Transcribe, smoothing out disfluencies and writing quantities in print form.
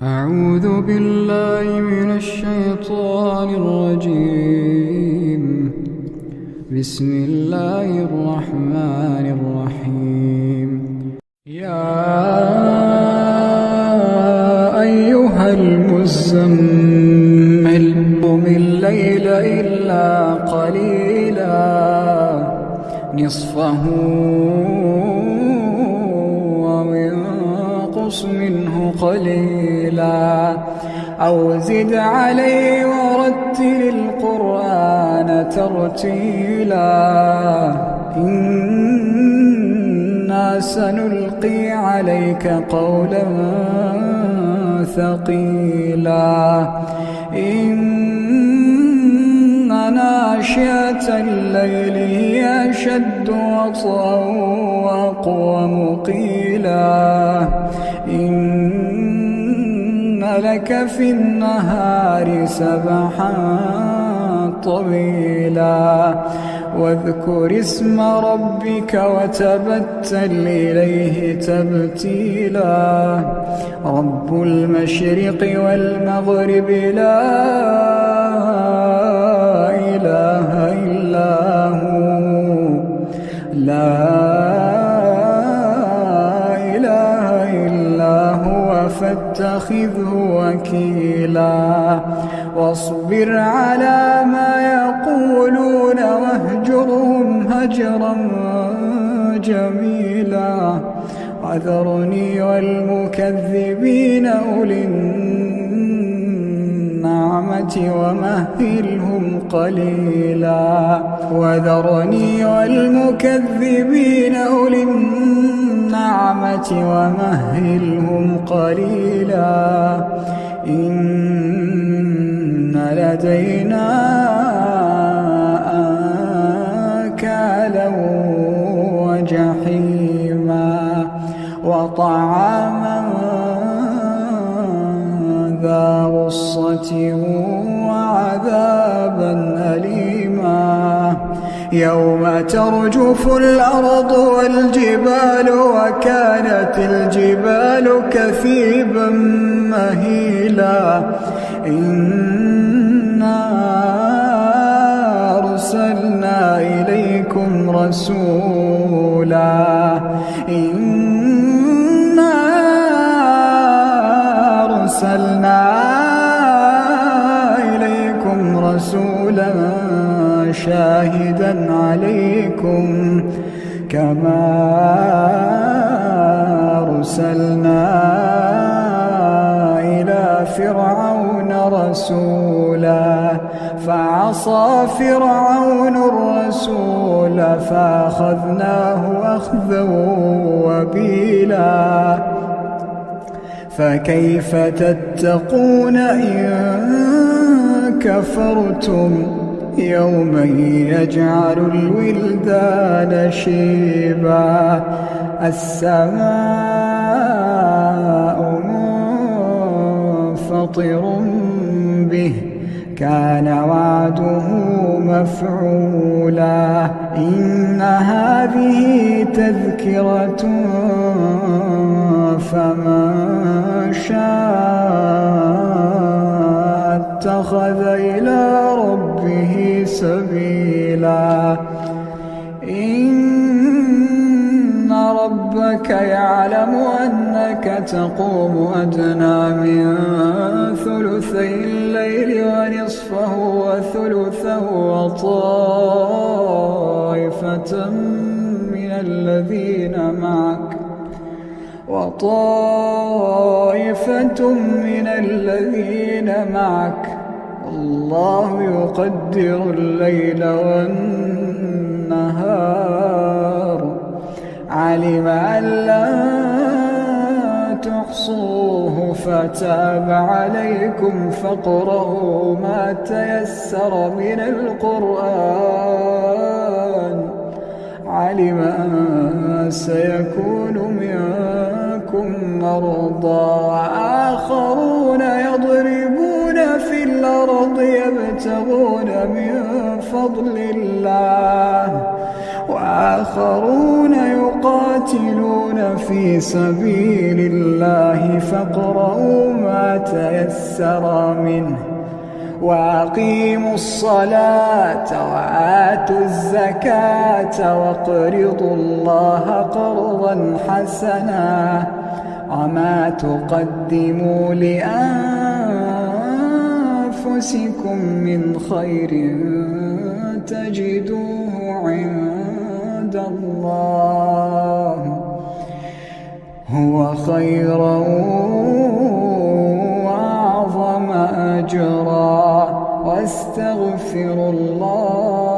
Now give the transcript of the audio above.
أعوذ بالله من الشيطان الرجيم. بسم الله الرحمن الرحيم. يا أيها المزمل قم الليل إلا قليلا نصفه أو انقص منه قليلا أو زد عليه ورتل القرآن ترتيلا إنا سنلقي عليك قولا ثقيلا إن ناشئة الليل هي أشد وطئا وأقوم قيلا إن لك في النهار سبحا طويلا واذكر اسم ربك وتبتل إليه تبتيلا رب المشرق والمغرب لا إله إلا هو فاتخذه وكيلا واصبر على ما يقولون واهجرهم هجرا جميلا وذرني والمكذبين أولي النعمة ومهلهم قليلا وذرني والمكذبين أولي النعمة ومهلهم قليلا إن لدينا أنكالا وجحيما وطعاما ذا غصة وعذابا أليما يوم ترجف الأرض والجبال وكانت الجبال كثيبا مهيلا إنا أرسلنا إليكم رسولا شاهدا عليكم كما أرسلنا إلى فرعون رسولا فعصى فرعون الرسول فأخذناه أخذا وبيلا فكيف تتقون إن كفرتم يوما يجعل الولدان شيبا السماء منفطر به كان وعده مفعولا إن هذه تذكرة فمن شاء اتخذ إلى ربه سبيلا إن ربك يعلم أنك تقوم أدنى من ثلثي الليل ونصفه وثلثه وطائفة من الذين معك الله يقدر الليل والنهار علم أن لا تحصوه فتاب عليكم فاقرؤوا ما تيسر من القرآن علم أن سيكون منكم مرضى وآخرون يضربون في الأرض يبتغون من فضل الله وآخرون يقاتلون في سبيل الله فاقرؤوا ما تيسر منه وأقيموا الصلاة وآتوا الزكاة واقرضوا الله قرضا حسنا وما تقدموا لأنفسكم من خير تجدوه عند الله هو خيرا وأعظم أجرا واستغفروا الله